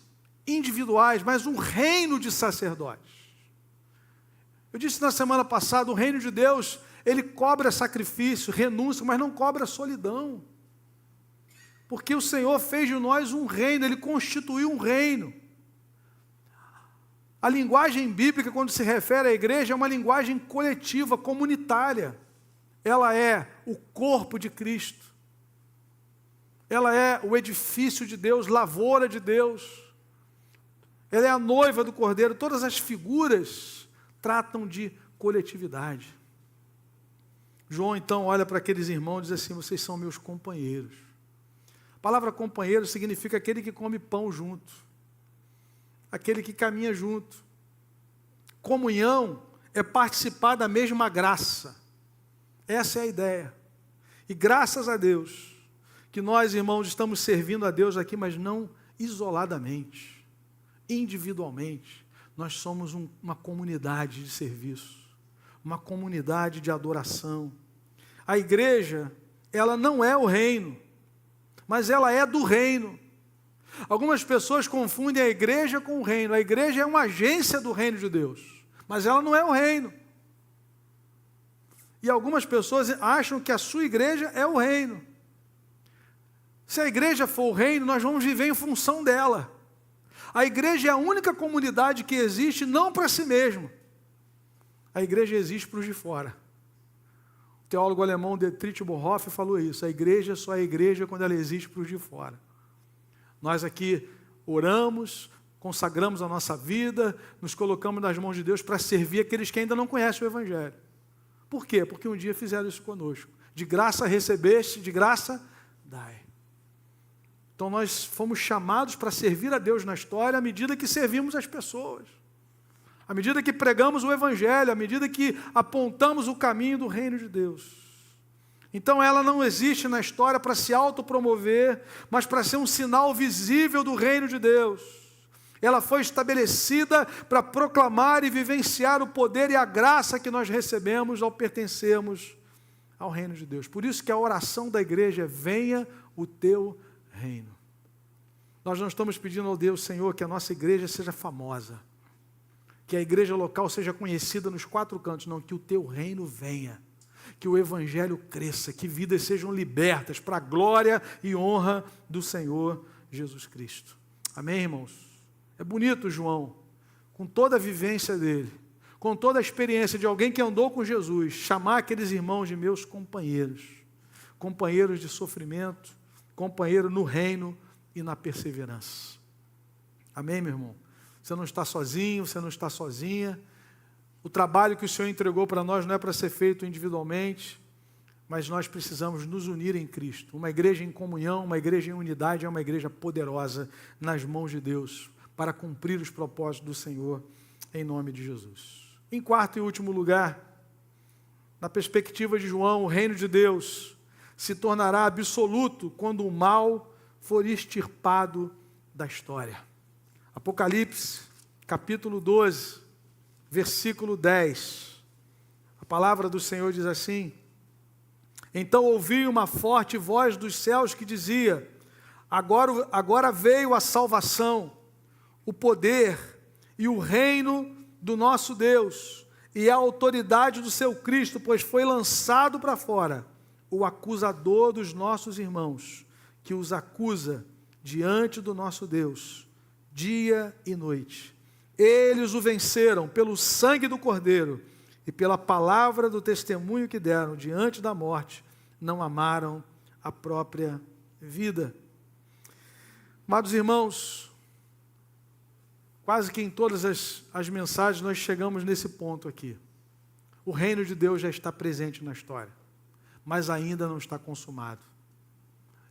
individuais, mas um reino de sacerdotes. Eu disse na semana passada, o reino de Deus, ele cobra sacrifício, renúncia, mas não cobra solidão. Porque o Senhor fez de nós um reino, Ele constituiu um reino. A linguagem bíblica, quando se refere à igreja, é uma linguagem coletiva, comunitária. Ela é o corpo de Cristo. Ela é o edifício de Deus, lavoura de Deus. Ela é a noiva do Cordeiro. Todas as figuras tratam de coletividade. João, então, olha para aqueles irmãos e diz assim, vocês são meus companheiros. A palavra companheiro significa aquele que come pão junto, aquele que caminha junto. Comunhão é participar da mesma graça. Essa é a ideia. E graças a Deus, que nós, irmãos, estamos servindo a Deus aqui, mas não isoladamente, individualmente. Nós somos uma comunidade de serviço, uma comunidade de adoração. A igreja, ela não é o reino, mas ela é do reino. Algumas pessoas confundem a igreja com o reino. A igreja é uma agência do reino de Deus, mas ela não é o reino. E algumas pessoas acham que a sua igreja é o reino. Se a igreja for o reino, nós vamos viver em função dela. A igreja é a única comunidade que existe não para si mesma. A igreja existe para os de fora. O teólogo alemão Dietrich Bonhoeffer falou isso. A igreja só é igreja quando ela existe para os de fora. Nós aqui oramos, consagramos a nossa vida, nos colocamos nas mãos de Deus para servir aqueles que ainda não conhecem o Evangelho. Por quê? Porque um dia fizeram isso conosco. De graça recebeste, de graça dai. Então nós fomos chamados para servir a Deus na história à medida que servimos as pessoas. À medida que pregamos o Evangelho, à medida que apontamos o caminho do reino de Deus. Então ela não existe na história para se autopromover, mas para ser um sinal visível do reino de Deus. Ela foi estabelecida para proclamar e vivenciar o poder e a graça que nós recebemos ao pertencermos ao reino de Deus. Por isso que a oração da igreja é: venha o teu reino. Nós não estamos pedindo ao Deus, Senhor, que a nossa igreja seja famosa, que a igreja local seja conhecida nos 4 cantos, não, que o teu reino venha, que o evangelho cresça, que vidas sejam libertas para a glória e honra do Senhor Jesus Cristo. Amém, irmãos? É bonito João, com toda a vivência dele, com toda a experiência de alguém que andou com Jesus, chamar aqueles irmãos de meus companheiros, companheiros de sofrimento, companheiro no reino e na perseverança. Amém, meu irmão? Você não está sozinho, você não está sozinha. O trabalho que o Senhor entregou para nós não é para ser feito individualmente, mas nós precisamos nos unir em Cristo. Uma igreja em comunhão, uma igreja em unidade é uma igreja poderosa nas mãos de Deus para cumprir os propósitos do Senhor em nome de Jesus. Em quarto e último lugar, na perspectiva de João, o reino de Deus se tornará absoluto quando o mal for extirpado da história. Apocalipse, capítulo 12, versículo 10. A palavra do Senhor diz assim: então ouvi uma forte voz dos céus que dizia: agora veio a salvação, o poder e o reino do nosso Deus e a autoridade do seu Cristo, pois foi lançado para fora o acusador dos nossos irmãos, que os acusa diante do nosso Deus dia e noite. Eles o venceram pelo sangue do Cordeiro e pela palavra do testemunho que deram diante da morte, não amaram a própria vida. Amados irmãos, quase que em todas as mensagens nós chegamos nesse ponto aqui. O reino de Deus já está presente na história, mas ainda não está consumado.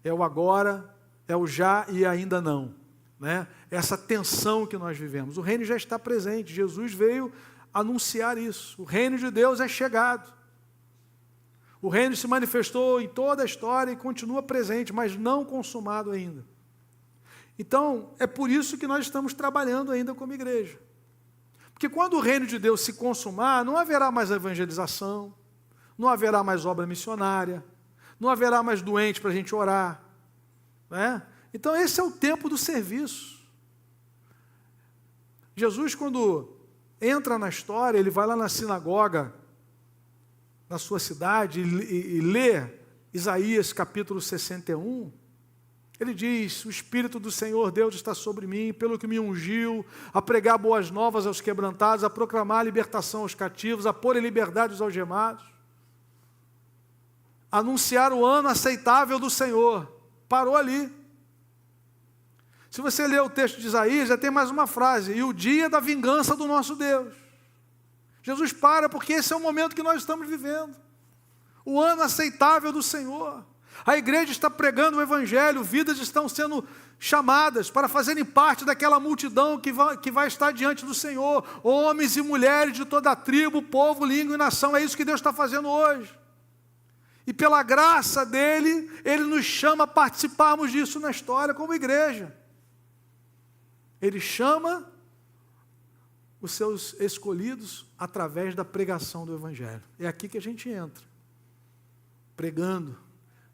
É o agora, é o já e ainda não. Né? Essa tensão que nós vivemos. O reino já está presente. Jesus veio anunciar isso. O reino de Deus é chegado. O reino se manifestou em toda a história e continua presente, mas não consumado ainda. Então, é por isso que nós estamos trabalhando ainda como igreja. Porque quando o reino de Deus se consumar, não haverá mais evangelização, não haverá mais obra missionária, não haverá mais doente para a gente orar, né? Então esse é o tempo do serviço. Jesus, quando entra na história, ele vai lá na sinagoga, na sua cidade, e lê Isaías capítulo 61, ele diz: o Espírito do Senhor Deus está sobre mim, pelo que me ungiu, a pregar boas novas aos quebrantados, a proclamar a libertação aos cativos, a pôr em liberdade os algemados, a anunciar o ano aceitável do Senhor. Parou ali. Se você ler o texto de Isaías, já tem mais uma frase: e o dia da vingança do nosso Deus. Jesus para, porque esse é o momento que nós estamos vivendo. O ano aceitável do Senhor. A igreja está pregando o evangelho, vidas estão sendo chamadas para fazerem parte daquela multidão que vai estar diante do Senhor. Homens e mulheres de toda a tribo, povo, língua e nação. É isso que Deus está fazendo hoje. E pela graça dele, ele nos chama a participarmos disso na história como igreja. Ele chama os seus escolhidos através da pregação do evangelho. É aqui que a gente entra. Pregando,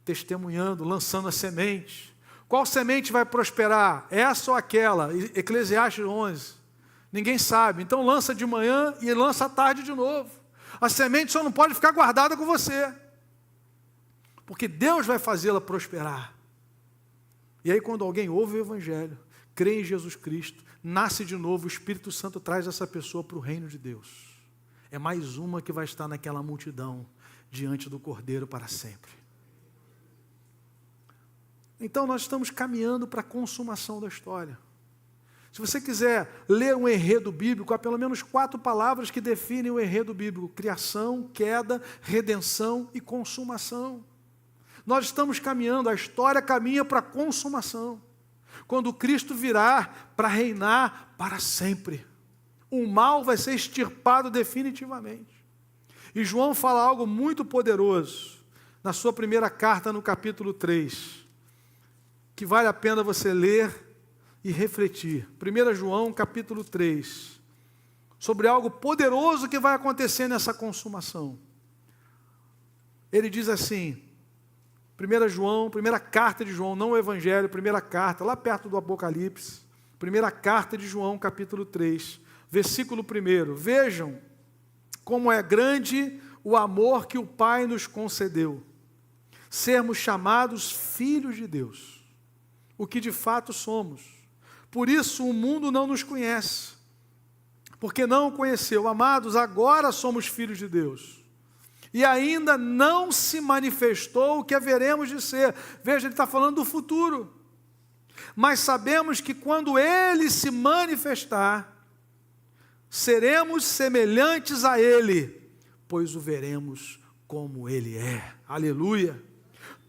testemunhando, lançando a semente. Qual semente vai prosperar? Essa ou aquela? Eclesiastes 11. Ninguém sabe. Então lança de manhã e lança à tarde de novo. A semente só não pode ficar guardada com você, porque Deus vai fazê-la prosperar. E aí quando alguém ouve o evangelho, crê em Jesus Cristo, nasce de novo, o Espírito Santo traz essa pessoa para o reino de Deus. É mais uma que vai estar naquela multidão, diante do Cordeiro para sempre. Então nós estamos caminhando para a consumação da história. Se você quiser ler um enredo bíblico, há pelo menos 4 palavras que definem o enredo bíblico: criação, queda, redenção e consumação. Nós estamos caminhando, a história caminha para a consumação. Quando Cristo virá para reinar para sempre. O mal vai ser extirpado definitivamente. E João fala algo muito poderoso na sua primeira carta, no capítulo 3, que vale a pena você ler e refletir. 1 João, capítulo 3, sobre algo poderoso que vai acontecer nessa consumação. Ele diz assim, 1 João, primeira carta de João, não o Evangelho, primeira carta, lá perto do Apocalipse, primeira carta de João, capítulo 3, versículo 1. Vejam como é grande o amor que o Pai nos concedeu, sermos chamados filhos de Deus, o que de fato somos. Por isso o mundo não nos conhece, porque não o conheceu. Amados, agora somos filhos de Deus, e ainda não se manifestou o que haveremos de ser. Veja, ele está falando do futuro. Mas sabemos que quando ele se manifestar, seremos semelhantes a ele, pois o veremos como ele é. Aleluia!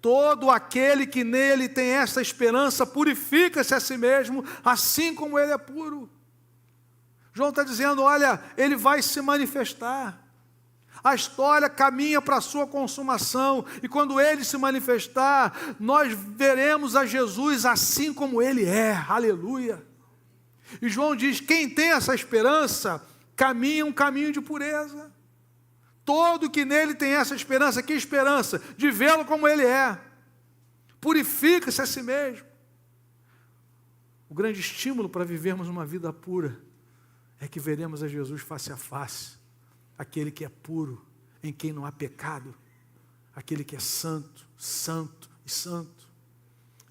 Todo aquele que nele tem essa esperança purifica-se a si mesmo, assim como ele é puro. João está dizendo, olha, ele vai se manifestar. A história caminha para a sua consumação, e quando ele se manifestar, nós veremos a Jesus assim como ele é. Aleluia! E João diz, quem tem essa esperança, caminha um caminho de pureza. Todo que nele tem essa esperança, que esperança? De vê-lo como ele é. Purifica-se a si mesmo. O grande estímulo para vivermos uma vida pura é que veremos a Jesus face a face, aquele que é puro, em quem não há pecado, aquele que é santo, santo e santo.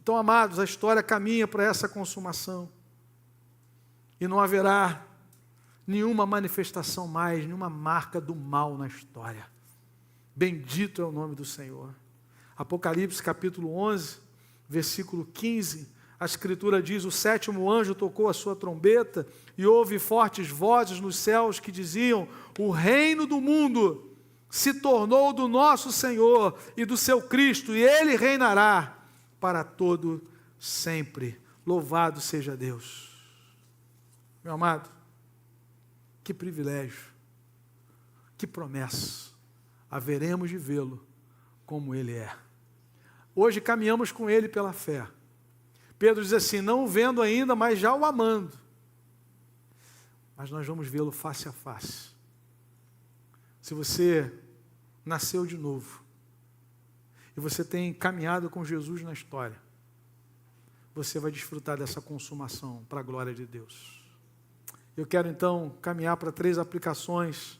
Então, amados, a história caminha para essa consumação, e não haverá nenhuma manifestação mais, nenhuma marca do mal na história. Bendito é o nome do Senhor. Apocalipse capítulo 11, versículo 15, a Escritura diz, o 7º anjo tocou a sua trombeta, e houve fortes vozes nos céus que diziam, o reino do mundo se tornou do nosso Senhor e do seu Cristo, e ele reinará para todo sempre. Louvado seja Deus. Meu amado, que privilégio, que promessa, haveremos de vê-lo como ele é. Hoje caminhamos com ele pela fé. Pedro diz assim, não o vendo ainda, mas já o amando. Mas nós vamos vê-lo face a face. Se você nasceu de novo, e você tem caminhado com Jesus na história, você vai desfrutar dessa consumação para a glória de Deus. Eu quero então caminhar para 3 aplicações,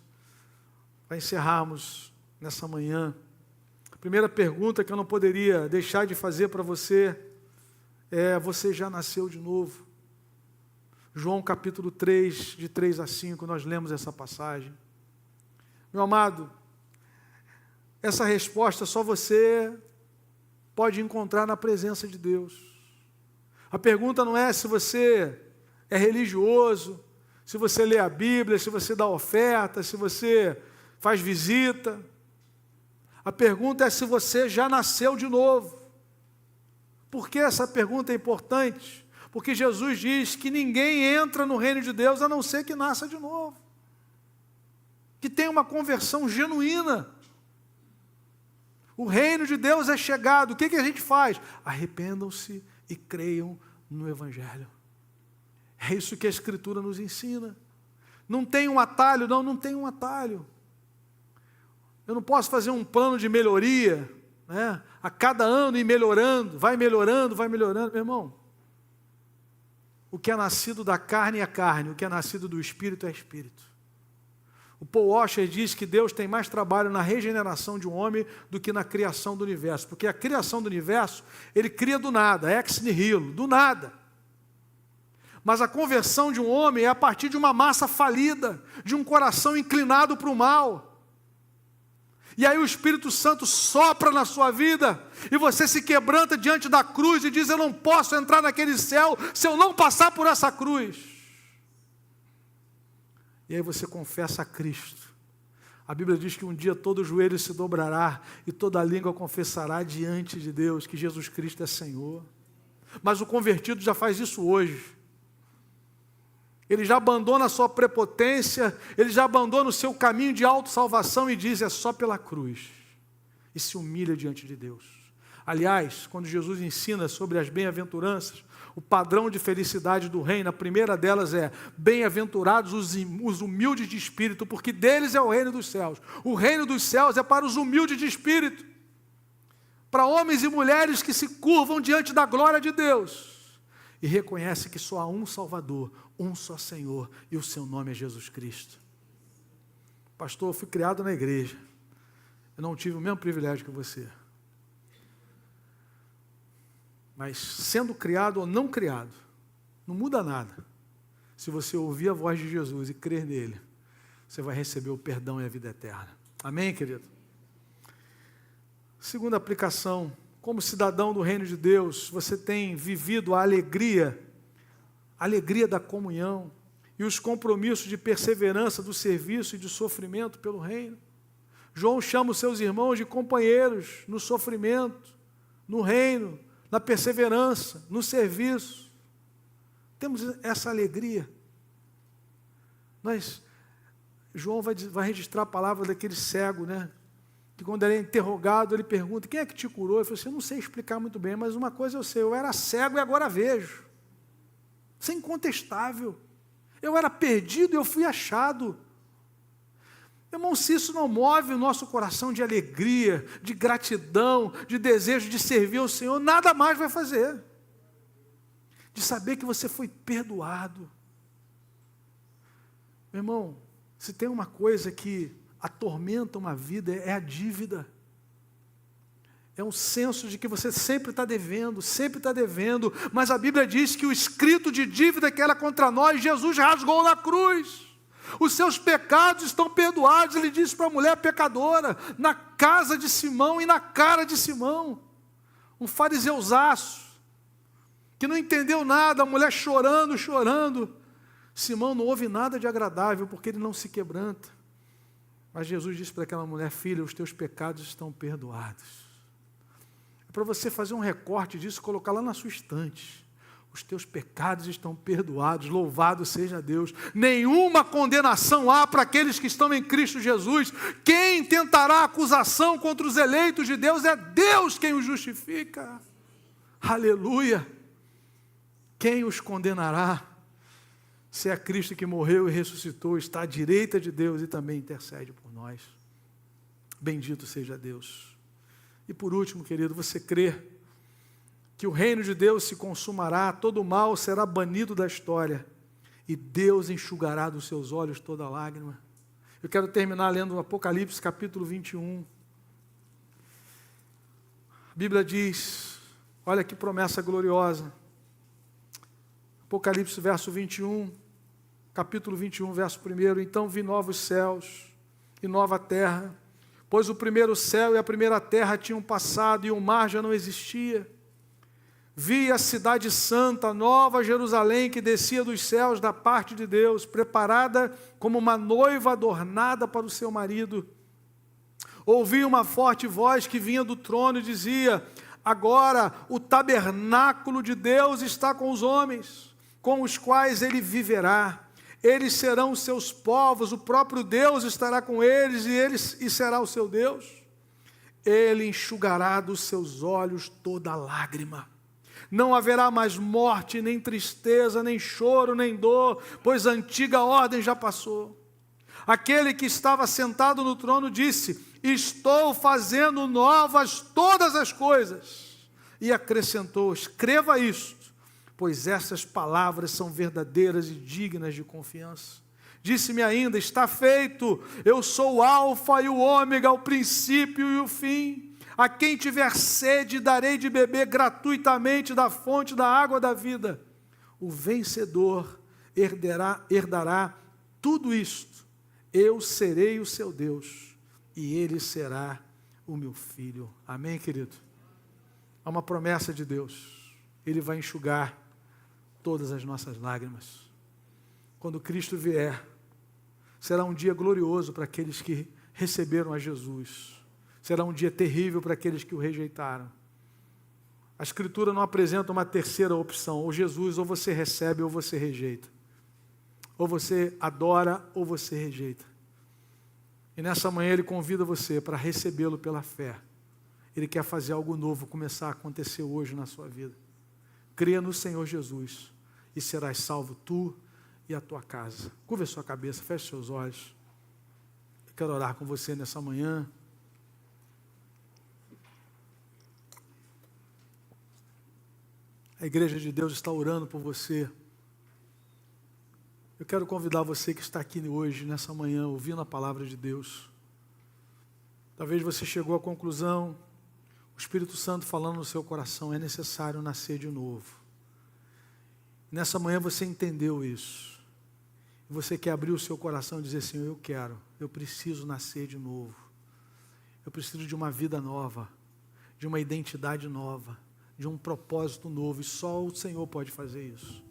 para encerrarmos nessa manhã. A primeira pergunta que eu não poderia deixar de fazer para você é, você já nasceu de novo? João capítulo 3, de 3 a 5, nós lemos essa passagem. Meu amado, essa resposta só você pode encontrar na presença de Deus. A pergunta não é se você é religioso, se você lê a Bíblia, se você dá oferta, se você faz visita. A pergunta é se você já nasceu de novo. Por que essa pergunta é importante? Porque Jesus diz que ninguém entra no reino de Deus a não ser que nasça de novo. Que tenha uma conversão genuína. O reino de Deus é chegado. O que a gente faz? Arrependam-se e creiam no Evangelho. É isso que a Escritura nos ensina. Não tem um atalho, não tem um atalho. Eu não posso fazer um plano de melhoria, né? A cada ano ir melhorando, vai melhorando, meu irmão. O que é nascido da carne é carne, o que é nascido do Espírito é Espírito. O Paul Washer diz que Deus tem mais trabalho na regeneração de um homem do que na criação do universo, porque a criação do universo, ele cria do nada, ex nihilo, do nada. Mas a conversão de um homem é a partir de uma massa falida, de um coração inclinado para o mal. E aí o Espírito Santo sopra na sua vida, e você se quebranta diante da cruz e diz, eu não posso entrar naquele céu se eu não passar por essa cruz. E aí você confessa a Cristo. A Bíblia diz que um dia todo joelho se dobrará e toda língua confessará diante de Deus que Jesus Cristo é Senhor. Mas o convertido já faz isso hoje. Ele já abandona a sua prepotência, ele já abandona o seu caminho de autossalvação e diz, é só pela cruz. E se humilha diante de Deus. Aliás, quando Jesus ensina sobre as bem-aventuranças, o padrão de felicidade do reino, a primeira delas é, bem-aventurados os humildes de espírito, porque deles é o reino dos céus. O reino dos céus é para os humildes de espírito, para homens e mulheres que se curvam diante da glória de Deus. e reconhece que só há um Salvador, um só Senhor, e o seu nome é Jesus Cristo. Pastor, eu fui criado na igreja. Eu não tive o mesmo privilégio que você. Mas sendo criado ou não criado, não muda nada. Se você ouvir a voz de Jesus e crer nele, você vai receber o perdão e a vida eterna. Amém, querido? Segunda aplicação, como cidadão do reino de Deus, você tem vivido a alegria da comunhão e os compromissos de perseverança do serviço e de sofrimento pelo reino. João chama os seus irmãos de companheiros no sofrimento, no reino, na perseverança, no serviço. Temos essa alegria. João vai registrar a palavra daquele cego, né? Que quando ele é interrogado, ele pergunta, quem é que te curou? Ele falou assim, eu não sei explicar muito bem, mas uma coisa eu sei, eu era cego e agora vejo. Isso é incontestável. Eu era perdido e eu fui achado. Irmão, se isso não move o nosso coração de alegria, de gratidão, de desejo de servir ao Senhor, nada mais vai fazer. De saber que você foi perdoado. Meu irmão, se tem uma coisa que atormenta uma vida, é a dívida. É um senso de que você sempre está devendo, mas a Bíblia diz que o escrito de dívida que era contra nós, Jesus rasgou na cruz. Os seus pecados estão perdoados, ele disse para a mulher pecadora, na casa de Simão e na cara de Simão. Um fariseuzaço, que não entendeu nada, a mulher chorando. Simão não ouve nada de agradável, porque ele não se quebranta. Mas Jesus disse para aquela mulher, filha, os teus pecados estão perdoados. É para você fazer um recorte disso, colocar lá na sua estante. Os teus pecados estão perdoados, louvado seja Deus. Nenhuma condenação há para aqueles que estão em Cristo Jesus. Quem tentará acusação contra os eleitos de Deus é Deus quem os justifica. Aleluia! Quem os condenará? Se é Cristo que morreu e ressuscitou, está à direita de Deus e também intercede por nós. Bendito seja Deus. E por último, querido, você crê que o reino de Deus se consumará, todo o mal será banido da história, e Deus enxugará dos seus olhos toda lágrima. Eu quero terminar lendo o Apocalipse, capítulo 21. A Bíblia diz, olha que promessa gloriosa. Apocalipse, verso 21, capítulo 21, verso 1. Então vi novos céus e nova terra, pois o primeiro céu e a primeira terra tinham passado, e o mar já não existia. Vi a cidade santa, Nova Jerusalém, que descia dos céus da parte de Deus, preparada como uma noiva adornada para o seu marido. Ouvi uma forte voz que vinha do trono e dizia, agora o tabernáculo de Deus está com os homens, com os quais ele viverá. Eles serão os seus povos, o próprio Deus estará com eles e será o seu Deus. Ele enxugará dos seus olhos toda lágrima. Não haverá mais morte, nem tristeza, nem choro, nem dor, pois a antiga ordem já passou. Aquele que estava sentado no trono disse, estou fazendo novas todas as coisas. E acrescentou, escreva isto, pois essas palavras são verdadeiras e dignas de confiança. Disse-me ainda, está feito, eu sou o alfa e o ômega, o princípio e o fim. A quem tiver sede, darei de beber gratuitamente da fonte da água da vida. O vencedor herdará tudo isto. Eu serei o seu Deus, e ele será o meu filho. Amém, querido? Há uma promessa de Deus. Ele vai enxugar todas as nossas lágrimas. Quando Cristo vier, será um dia glorioso para aqueles que receberam a Jesus. Será um dia terrível para aqueles que o rejeitaram. A Escritura não apresenta uma terceira opção. Ou Jesus, ou você recebe, ou você rejeita. Ou você adora, ou você rejeita. E nessa manhã Ele convida você para recebê-lo pela fé. Ele quer fazer algo novo, começar a acontecer hoje na sua vida. Creia no Senhor Jesus e serás salvo tu e a tua casa. Curva a sua cabeça, feche seus olhos. Eu quero orar com você nessa manhã. A igreja de Deus está orando por você. Eu quero convidar você que está aqui hoje, nessa manhã, ouvindo a palavra de Deus. Talvez você chegou à conclusão, o Espírito Santo falando no seu coração, é necessário nascer de novo. Nessa manhã você entendeu isso. Você quer abrir o seu coração e dizer, Senhor, eu preciso nascer de novo. Eu preciso de uma vida nova, de uma identidade nova, de um propósito novo, e só o Senhor pode fazer isso.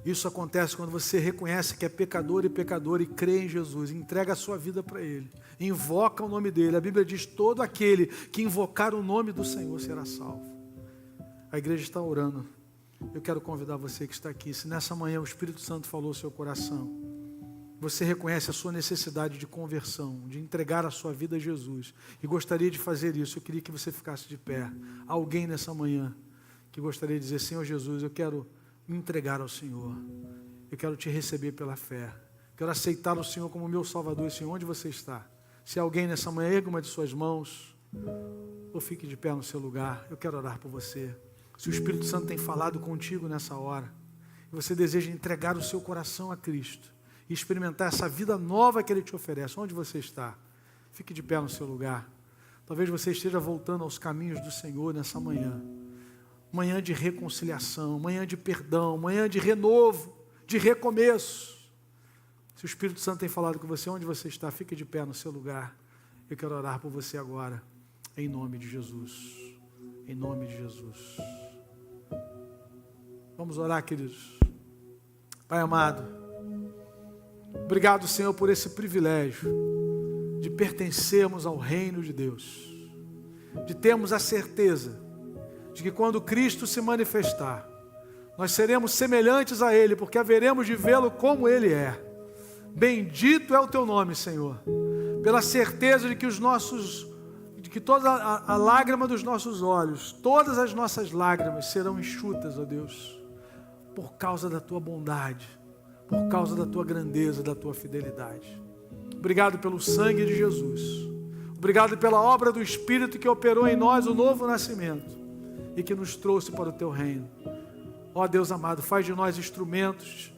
Isso acontece quando você reconhece que é pecador e crê em Jesus, entrega a sua vida para Ele, invoca o nome dEle. A Bíblia diz, todo aquele que invocar o nome do Senhor será salvo. A igreja está orando. Eu quero convidar você que está aqui, se nessa manhã o Espírito Santo falou ao seu coração, você reconhece a sua necessidade de conversão, de entregar a sua vida a Jesus, e gostaria de fazer isso, eu queria que você ficasse de pé. Alguém nessa manhã que gostaria de dizer, Senhor Jesus, eu quero me entregar ao Senhor, eu quero te receber pela fé, quero aceitar o Senhor como meu Salvador e Senhor. Onde você está? Se alguém nessa manhã, erga uma de suas mãos, ou fique de pé no seu lugar, eu quero orar por você. Se o Espírito Santo tem falado contigo nessa hora, e você deseja entregar o seu coração a Cristo, e experimentar essa vida nova que Ele te oferece, onde você está? Fique de pé no seu lugar. Talvez você esteja voltando aos caminhos do Senhor nessa manhã. Manhã de reconciliação, manhã de perdão, manhã de renovo, de recomeço. Se o Espírito Santo tem falado com você, onde você está, fique de pé no seu lugar. Eu quero orar por você agora, em nome de Jesus. Em nome de Jesus. Vamos orar, queridos. Pai amado, obrigado, Senhor, por esse privilégio de pertencermos ao reino de Deus, de termos a certeza de que quando Cristo se manifestar, nós seremos semelhantes a Ele, porque haveremos de vê-lo como Ele é. Bendito é o Teu nome, Senhor, pela certeza de que toda a lágrima dos nossos olhos, todas as nossas lágrimas serão enxutas, ó Deus, por causa da Tua bondade, por causa da Tua grandeza, da Tua fidelidade. Obrigado pelo sangue de Jesus. Obrigado pela obra do Espírito que operou em nós o novo nascimento e que nos trouxe para o Teu reino. Ó Deus amado, faz de nós instrumentos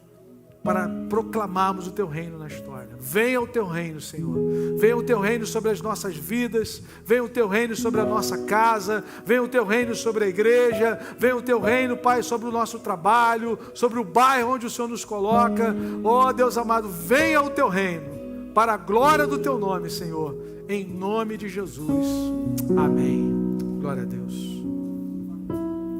para proclamarmos o Teu reino na história. Venha o Teu reino, Senhor. Venha o Teu reino sobre as nossas vidas. Venha o Teu reino sobre a nossa casa. Venha o Teu reino sobre a igreja. Venha o Teu reino, Pai, sobre o nosso trabalho, sobre o bairro onde o Senhor nos coloca. Ó Deus amado, venha o Teu reino, para a glória do Teu nome, Senhor. Em nome de Jesus. Amém. Glória a Deus.